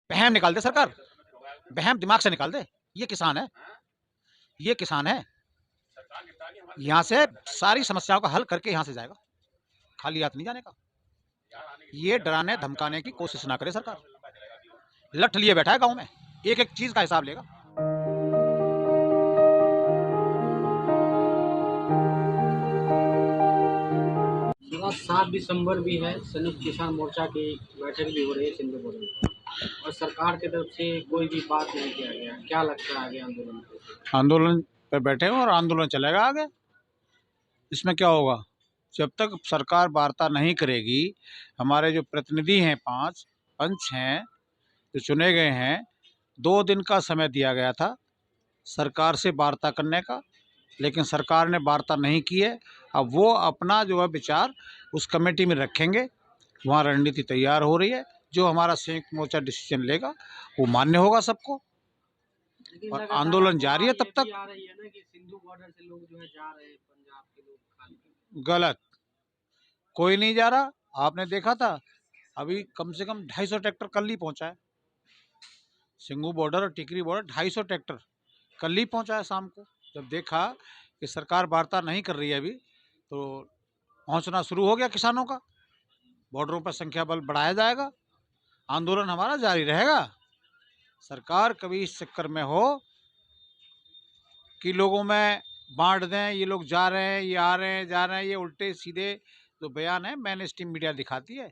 वहम निकाल दे सरकार, वहम दिमाग से निकाल दे। ये किसान है, ये किसान है। यहाँ से सारी समस्याओं का हल करके यहाँ से जाएगा, खाली हाथ नहीं जाने का। ये डराने धमकाने की कोशिश ना करे सरकार। लठ लिए बैठा है गाँव में, एक-एक चीज़ का हिसाब लेगा। आज 7 दिसंबर भी है, संयुक्त किसान मोर्चा की बैठक भी हो रही है सिंधुपुर में और सरकार की तरफ से कोई भी बात नहीं किया गया। क्या लगता है आगे आंदोलन को? आंदोलन पे बैठे हैं और आंदोलन चलेगा आगे। इसमें क्या होगा? जब तक सरकार वार्ता नहीं करेगी, हमारे जो प्रतिनिधि हैं 5 पंच हैं, जो चुने गए हैं, 2 दिन का समय दिया गया था सरकार से वार्ता करने का, लेकिन सरकार ने वार्ता नहीं की है। अब वो अपना जो है विचार उस कमेटी में रखेंगे, वहाँ रणनीति तैयार हो रही है। जो हमारा संयुक्त मोर्चा डिसीजन लेगा वो मान्य होगा सबको, लेकिन और लगातार आंदोलन अफवाह जारी है ये तब भी तक। आ रही है ना कि सिंधु बॉर्डर से लोग जो है जा रहे हैं पंजाब के लोग खाली। गलत, कोई नहीं जा रहा। आपने देखा था अभी कम से कम 250 ट्रैक्टर कल ही पहुंचा है। सिंगू बॉर्डर और टिकरी बॉर्डर 250 ट्रैक्टर कल ही पहुंचा है शाम को। जब देखा कि सरकार वार्ता नहीं कर रही है अभी, तो पहुंचना शुरू हो गया किसानों का। बॉर्डरों पर संख्या बल बढ़ाया जाएगा, आंदोलन हमारा जारी रहेगा। सरकार कभी इस चक्कर में हो कि लोगों में बांट दें, ये लोग जा रहे हैं, ये आ रहे हैं, जा रहे हैं, ये उल्टे सीधे जो बयान है मेन स्ट्रीम मीडिया दिखाती है।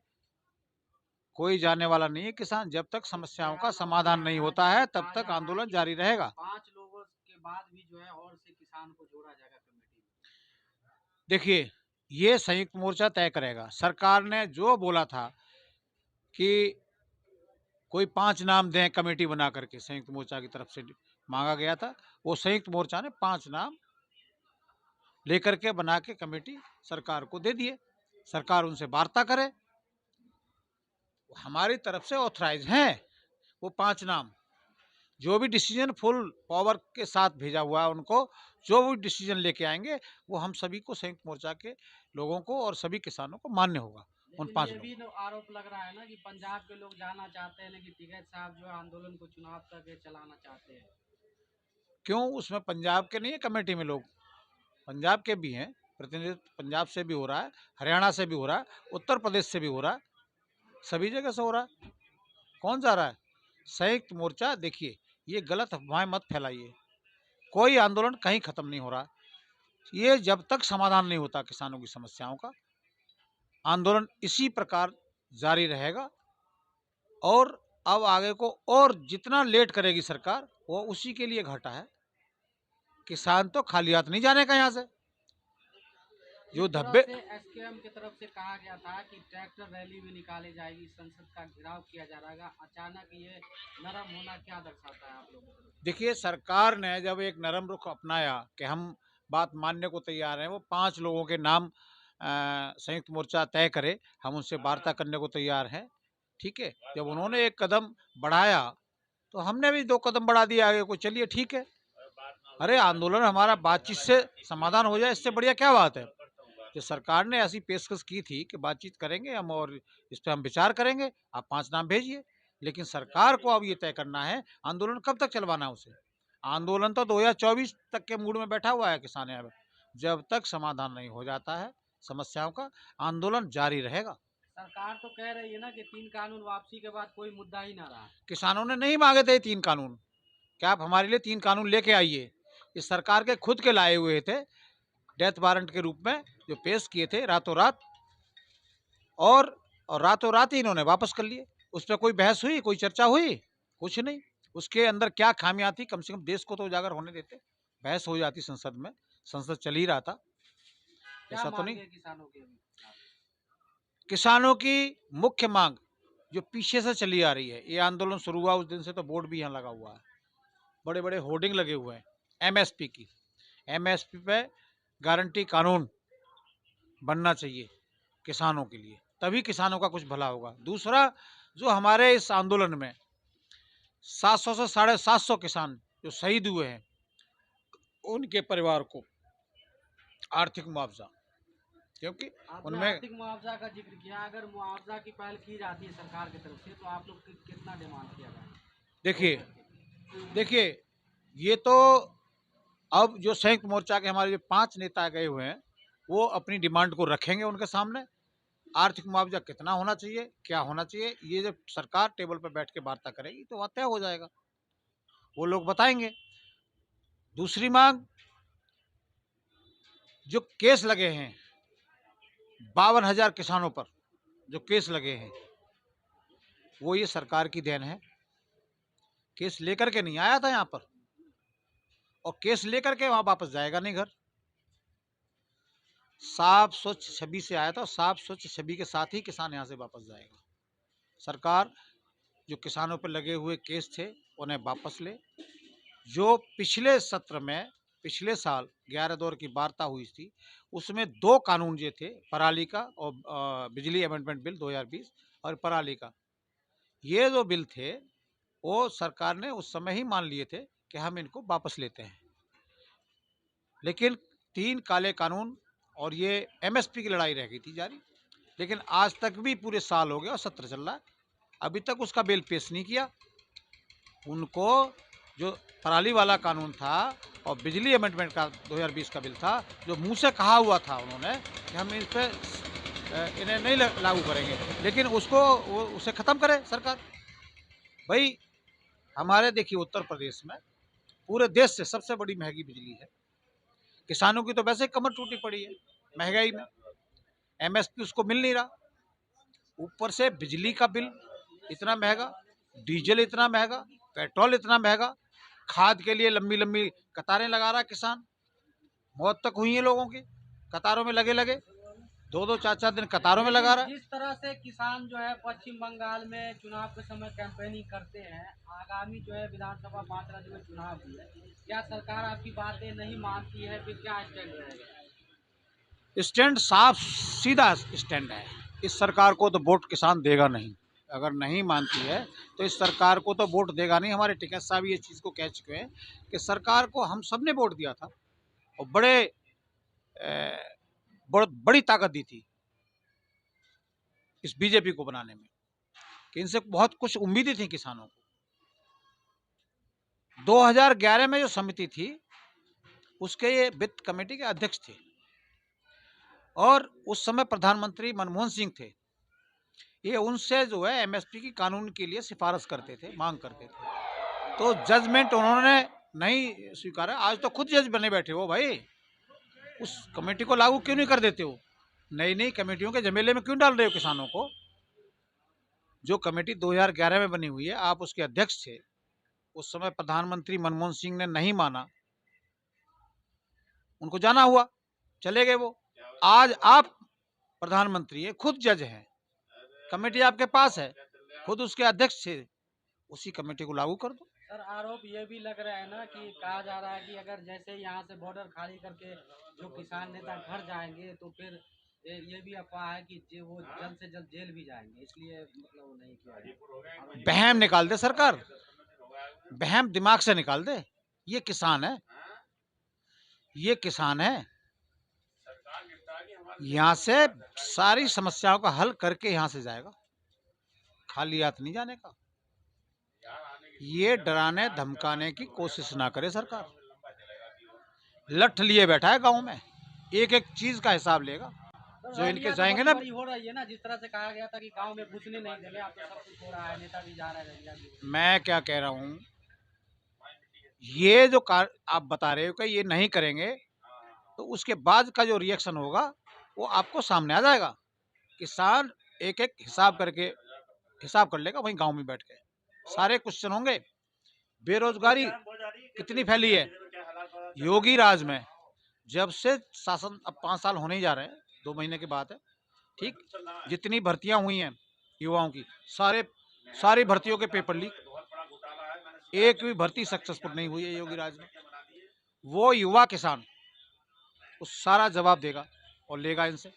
कोई जाने वाला नहीं है किसान। जब तक समस्याओं का समाधान नहीं होता है तब तक आंदोलन जारी रहेगा। 5 लोगों के बाद भी जो है और से किसान को जोड़ा जाएगा कमेटी में। देखिए, ये संयुक्त मोर्चा तय करेगा। सरकार ने जो बोला था कि कोई 5 नाम दें कमेटी बना करके, संयुक्त मोर्चा की तरफ से मांगा गया था, वो संयुक्त मोर्चा ने 5 नाम लेकर के बना के कमेटी सरकार को दे दिए। सरकार उनसे वार्ता करे। हमारी तरफ से ऑथराइज हैं वो 5 नाम। जो भी डिसीजन फुल पावर के साथ भेजा हुआ है उनको, जो भी डिसीजन लेके आएंगे वो हम सभी को, संयुक्त मोर्चा के लोगों को और सभी किसानों को मान्य होगा। उन लेकिन 5 ये भी लोगों को। आरोप लग रहा है ना कि पंजाब के लोग जाना चाहते हैं, लेकिन टिकैत साहब जो है आंदोलन को चुनाव तक चलाना चाहते हैं। क्यों? उसमें पंजाब के नहीं है कमेटी में लोग, पंजाब के भी हैं। प्रतिनिधित्व पंजाब से भी हो रहा है, हरियाणा से भी हो रहा है, उत्तर प्रदेश से भी हो रहा है, सभी जगह से हो रहा है। कौन जा रहा है? संयुक्त मोर्चा। देखिए, ये गलत अफवाहें मत फैलाइए। कोई आंदोलन कहीं खत्म नहीं हो रहा। ये जब तक समाधान नहीं होता किसानों की समस्याओं का, आंदोलन इसी प्रकार जारी रहेगा। और अब आगे को और जितना लेट करेगी सरकार, वो उसी के लिए घाटा है। किसान तो खाली हाथ नहीं जाने का यहाँ से। जो इस तरह धब्बे से एसकेएम की तरफ से कहा गया था कि ट्रैक्टर रैली भी निकाली जाएगी, संसद का घेराव किया जा रहा है। अचानक ये नरम होना क्या दर्शाता है आप लोगों को? देखिए, सरकार ने जब एक नरम रुख अपनाया कि हम बात मानने को तैयार हैं, वो 5 लोगों के नाम संयुक्त मोर्चा तय करे, हम उनसे वार्ता करने को तैयार हैं, ठीक है। जब उन्होंने एक कदम बढ़ाया तो हमने भी 2 कदम बढ़ा दिया आगे को। चलिए ठीक है। अरे आंदोलन हमारा बातचीत से समाधान हो जाए, इससे बढ़िया क्या बात है। कि सरकार ने ऐसी पेशकश की थी कि बातचीत करेंगे हम और इस पर हम विचार करेंगे, आप 5 नाम भेजिए। लेकिन सरकार को अब ये तय करना है आंदोलन कब तक चलवाना है उसे। आंदोलन तो 2024 तक के मूड में बैठा हुआ है किसान। अब जब तक समाधान नहीं हो जाता है समस्याओं का, आंदोलन जारी रहेगा। सरकार तो कह रही है ना कि 3 कानून वापसी के बाद कोई मुद्दा ही ना रहा। किसानों ने नहीं मांगे थे 3 कानून। क्या आप हमारे लिए 3 कानून लेके आइए? इस सरकार के खुद के लाए हुए थे, डेथ वारंट के रूप में जो पेश किए थे रातों रात, और रातों रात ही इन्होंने वापस कर लिए। उस पर कोई बहस हुई, कोई चर्चा हुई? कुछ नहीं। उसके अंदर क्या खामियां थी, कम से कम देश को तो उजागर होने देते। बहस हो जाती संसद में, संसद चल ही रहा था, क्या ऐसा तो मांग नहीं। है किसानों की अभी? किसानों की मुख्य मांग जो पीछे से चली आ रही है, ये आंदोलन शुरू हुआ उस दिन से तो बोर्ड भी यहाँ लगा हुआ है, बड़े बड़े होर्डिंग लगे हुए हैं एमएसपी की। एमएसपी पे गारंटी कानून बनना चाहिए किसानों के लिए, तभी किसानों का कुछ भला होगा। दूसरा, जो हमारे इस आंदोलन में 700 से 750 किसान जो शहीद हुए हैं, उनके परिवार को आर्थिक मुआवजा, क्योंकि आपने उनमें आर्थिक मुआवजा का जिक्र किया, अगर मुआवजा की पहल की जाती है सरकार की तरफ से तो आप लोग कितना डिमांड किया जाए? देखिए देखिए, ये तो अब जो संयुक्त मोर्चा के हमारे जो 5 नेता गए हुए हैं, वो अपनी डिमांड को रखेंगे उनके सामने। आर्थिक मुआवजा कितना होना चाहिए, क्या होना चाहिए, ये जब सरकार टेबल पर बैठ के वार्ता करेगी तो वहाँ तय हो जाएगा। वो लोग बताएँगे। दूसरी माँग, जो केस लगे हैं 52,000 किसानों पर जो केस लगे हैं, वो ये सरकार की देन है। केस लेकर के नहीं आया था यहाँ पर, और केस लेकर के वहाँ वापस जाएगा नहीं घर। साफ स्वच्छ छवि से आया था, और साफ स्वच्छ छवि के साथ ही किसान यहाँ से वापस जाएगा। सरकार जो किसानों पर लगे हुए केस थे, उन्हें वापस ले। जो पिछले सत्र में, पिछले साल 11 दौर की वार्ता हुई थी, उसमें 2 कानून जो थे, पराली का और बिजली अमेंडमेंट बिल 2020 और पराली का, ये जो बिल थे, वो सरकार ने उस समय ही मान लिए थे कि हम इनको वापस लेते हैं। लेकिन 3 काले कानून और ये एमएसपी की लड़ाई रह गई थी जारी। लेकिन आज तक भी पूरे साल हो गए और सत्र चल रहा है, अभी तक उसका बिल पेश नहीं किया। उनको जो पराली वाला कानून था और बिजली अमेंडमेंट का 2020 का बिल था, जो मुंह से कहा हुआ था उन्होंने कि हम इस पे इन्हें नहीं लागू करेंगे, लेकिन उसको उसे ख़त्म करे सरकार। भाई, हमारे देखिए उत्तर प्रदेश में पूरे देश से सबसे बड़ी महंगी बिजली है। किसानों की तो वैसे ही कमर टूटी पड़ी है महंगाई में, एमएसपी उसको मिल नहीं रहा, ऊपर से बिजली का बिल इतना महंगा, डीजल इतना महंगा, पेट्रोल इतना महंगा, खाद के लिए लंबी लंबी कतारें लगा रहा है किसान। मौत तक हुई है लोगों की कतारों में लगे लगे, 2-2 4-4 दिन कतारों में लगा रहा है। जिस तरह से किसान जो है पश्चिम बंगाल में चुनाव के समय कैंपेनिंग करते हैं, आगामी जो है विधानसभा 5 राज्य में चुनाव भी है, क्या सरकार आपकी बातें नहीं मानती है, फिर क्या स्टैंड रहेगा? स्टैंड साफ सीधा स्टैंड है। इस सरकार को तो वोट किसान देगा नहीं। अगर नहीं मानती है तो इस सरकार को तो वोट देगा नहीं। हमारे टिकैत साहब ये चीज़ को कह चुके हैं कि सरकार को हम सब ने वोट दिया था और बड़ी ताकत दी थी इस बीजेपी को बनाने में, कि इनसे बहुत कुछ उम्मीदें थी किसानों को। 2011 में जो समिति थी, उसके ये वित्त कमेटी के अध्यक्ष थे, और उस समय प्रधानमंत्री मनमोहन सिंह थे। ये उनसे जो है एमएसपी की कानून के लिए सिफारिश करते थे, मांग करते थे, तो जजमेंट उन्होंने नहीं स्वीकारा। आज तो खुद जज बने बैठे हो भाई, उस कमेटी को लागू क्यों नहीं कर देते हो? नई नई कमेटियों के झमेले में क्यों डाल रहे हो किसानों को? जो कमेटी 2011 में बनी हुई है, आप उसके अध्यक्ष थे, उस समय प्रधानमंत्री मनमोहन सिंह ने नहीं माना, उनको जाना हुआ, चले गए वो। आज आप प्रधानमंत्री है, खुद जज हैं, कमेटी आपके पास है, खुद उसके अध्यक्ष थे, उसी कमेटी को लागू कर दो। सर, आरोप ये भी लग रहा है ना कि कहा जा रहा है कि अगर जैसे यहाँ से बॉर्डर खाली करके जो किसान नेता घर जाएंगे तो फिर ये भी अफवाह है कि वो जल्द से जल्द जेल भी जाएंगे, इसलिए मतलब वो नहीं किया। बहम निकाल दे सरकार, बहम दिमाग से निकाल दे। ये किसान है, ये किसान है, यहाँ से सारी समस्याओं का हल करके यहाँ से जाएगा, खाली हाथ नहीं जाने का। ये डराने धमकाने की कोशिश ना करे सरकार। लठ लिए बैठा है गांव में, एक एक चीज का हिसाब लेगा। जो इनके जाएंगे ना, हो रही है ना, जिस तरह से कहा गया था कि गांव में घुसने नहीं देंगे, आप तो सब कुछ हो रहा है, नेता भी जा रहे हैं। मैं क्या कह रहा हूँ, ये जो आप बता रहे हो कि ये नहीं करेंगे, तो उसके बाद का जो रिएक्शन होगा वो आपको सामने आ जाएगा। किसान एक एक हिसाब कर लेगा वहीं गांव में बैठ के, सारे क्वेश्चन होंगे। बेरोजगारी कितनी फैली है योगी राज में, जब से शासन, अब 5 साल होने ही जा रहे हैं, 2 महीने की बात है, ठीक। जितनी भर्तियां हुई हैं युवाओं की, सारी भर्तियों के पेपर लीक, एक भी भर्ती सक्सेसफुल नहीं हुई है योगी राज में। वो युवा किसान उस सारा जवाब देगा और लेगा इनसे,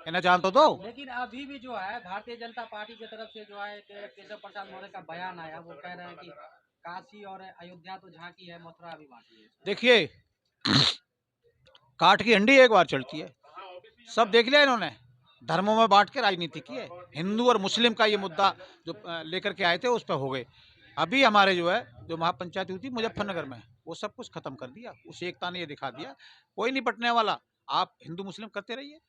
इन्हें जान तो दो। लेकिन अभी भी जो है भारतीय जनता पार्टी की तरफ से जो है केशव प्रसाद मौर्य का बयान आया, वो कह रहे हैं कि काशी और अयोध्या तो झांकी है, मथुरा अभी बाकी है। देखिए, काठ की हंडी एक बार चलती है, सब देख लिया इन्होंने, धर्मों में बांट के राजनीति की है। हिंदू और मुस्लिम का ये मुद्दा जो लेकर के आए थे उस पर हो गए, अभी हमारे जो है जो महापंचायत हुई थी मुजफ्फरनगर में, वो सब कुछ खत्म कर दिया। उस एकता ने ये दिखा दिया कोई नहीं बटने वाला। आप हिंदू मुस्लिम करते रहिए।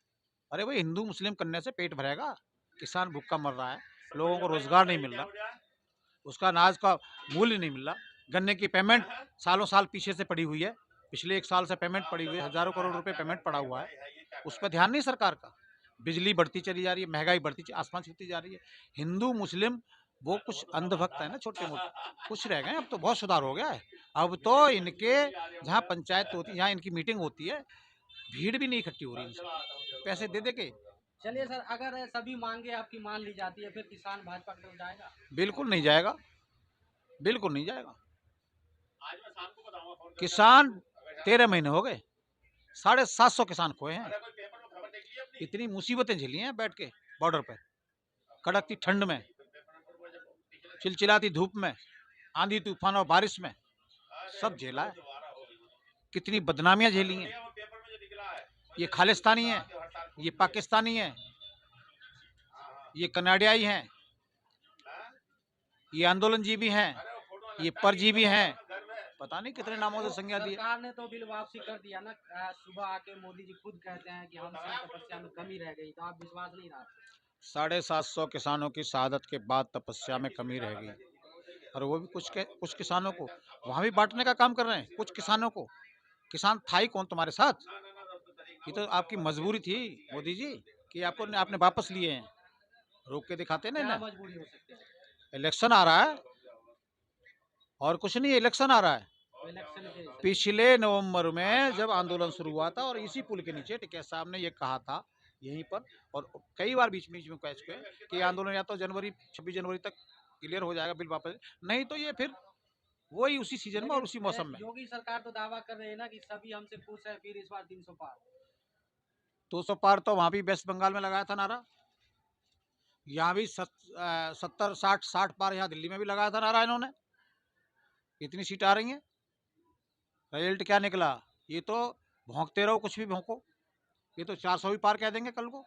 अरे भाई हिंदू मुस्लिम करने से पेट भरेगा? किसान भूखा मर रहा है, लोगों को रोजगार नहीं मिल रहा, उसका अनाज का मूल्य नहीं मिल रहा। गन्ने की पेमेंट सालों साल पीछे से पड़ी हुई है, पिछले 1 साल से पेमेंट पड़ी हुई है, हजारों करोड़ रुपए पेमेंट पड़ा हुआ है, उस पर ध्यान नहीं सरकार का। बिजली बढ़ती चली जा रही है, महंगाई बढ़ती आसमान छूती जा रही है। हिंदू मुस्लिम वो कुछ अंधभक्त है ना, छोटे मोटे कुछ रह गए, अब तो बहुत सुधार हो गया है। अब तो इनके जहाँ पंचायत होती है, जहाँ इनकी मीटिंग होती है, भीड़ भी नहीं इकट्ठी हो रही इनसे, पैसे दे दे के। चलिए सर, अगर सभी मांगे आपकी मान ली जाती है, फिर किसान भाजपा की तरफ जाएगा? बिल्कुल नहीं जाएगा, बिल्कुल नहीं जाएगा। किसान 13 महीने हो गए, 750 किसान खोए हैं। इतनी मुसीबतें झेली हैं बैठ के बॉर्डर पे, कड़कती ठंड में, चिलचिलाती धूप में, आंधी तूफान और बारिश में, सब झेला है। कितनी बदनामियां झेली हैं। ये खालिस्तानी है, ये पाकिस्तानी है, ये कनाडियाई हैं, ये आंदोलनजीवी हैं, ये परजीवी हैं, पता नहीं कितने नामों से संज्ञा दी है। सरकार ने तो बिल वापसी कर दिया ना। सुबह आके मोदी जी खुद कहते हैं कि हमसे तपस्या में कमी रह गई, तो आप विश्वास नहीं रहा? 750 किसानों की शहादत के बाद तपस्या में कमी रह गई, और वो भी कुछ किसानों को वहां भी बांटने का काम कर रहे हैं। कुछ किसानों को, किसान था ही कौन तुम्हारे साथ? ये तो आपकी मजबूरी थी मोदी जी कि आपने वापस लिए हैं, रोक के दिखाते ना क्या ना। मजबूरी हो सकती है? इलेक्शन आ रहा है और कुछ नहीं, इलेक्शन आ रहा है। इलेक्शन के हिसाब से। पिछले नवंबर में जब आंदोलन शुरू हुआ था और इसी पुल के नीचे टिकैत साहब ने ये कहा था यहीं पर, और कई बार बीच बीच में कह चुके हैं कि आंदोलन या तो 26 जनवरी तक क्लियर हो जाएगा बिल वापस, नहीं तो ये फिर वही उसी सीजन में और उसी लेकिन मौसम में। योगी सरकार तो दावा कर रही है ना कि सभी हमसे खुश है, फिर इस बार 300 पार। 200 पार तो वहां भी वेस्ट बंगाल में लगाया था नारा, यहाँ भी 70 60 पार यहाँ दिल्ली में भी लगाया था नारा इन्होंने। इतनी सीट आ रही हैं, रिजल्ट क्या निकला? ये तो भौंकते रहो, कुछ भी भौंको, ये तो 400 भी पार कह देंगे कल को।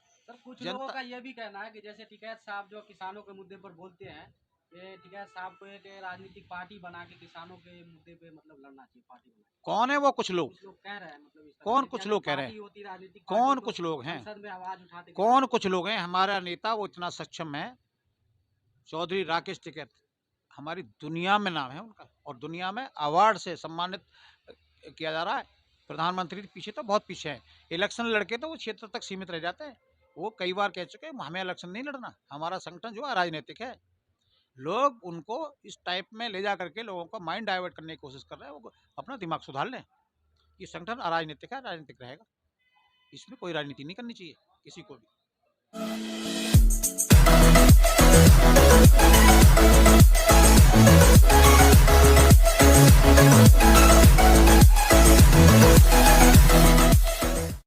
सर, कुछ लोगों जनता का ये भी कहना है कि जैसे टिकैत साहब जो किसानों के मुद्दे पर बोलते हैं, ये टिकैत साहब को एक राजनीतिक पार्टी बना के किसानों के मुद्दे पे मतलब लड़ना चाहिए, पार्टी बना के। कौन है वो कुछ लोग? कुछ लोग कह रहे हैं मतलब इस तरह कौन से कि कुछ अगर लोग कह रहे पार्टी हैं? होती राजनीतिक पार्टी कौन तो कुछ लोग हैं? संसद में आवाज उठाते कौन किसानों कुछ लोग हैं? हमारा नेता वो इतना सक्षम है, चौधरी राकेश टिकैत, हमारी दुनिया में नाम है उनका, और दुनिया में अवार्ड से सम्मानित किया जा रहा है। प्रधानमंत्री के पीछे तो बहुत पीछे है। इलेक्शन लड़के तो वो क्षेत्र तक सीमित रह जाते हैं। वो कई बार कह चुके हैं हमें इलेक्शन नहीं लड़ना, हमारा संगठन जो है राजनीतिक है। लोग उनको इस टाइप में ले जा करके लोगों का माइंड डाइवर्ट करने की कोशिश कर रहे हैं। वो अपना दिमाग सुधार लें। ये संगठन अराजनीतिक है, राजनीतिक रहेगा, इसमें कोई राजनीति नहीं करनी चाहिए किसी को भी।